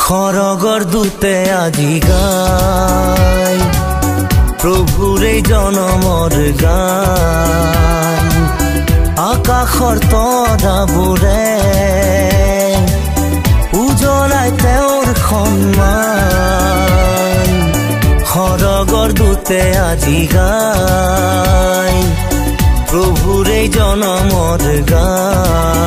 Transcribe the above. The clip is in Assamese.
খৰগৰ দূতে আজি গায় প্ৰভুৰ এই জনমৰ গান। আকাশৰ তৰাবোৰে উজ্বলাই তেওঁৰ সন্মান। খৰগৰ দূতে আজি গায় প্ৰভুৰ এই জনমৰ গান।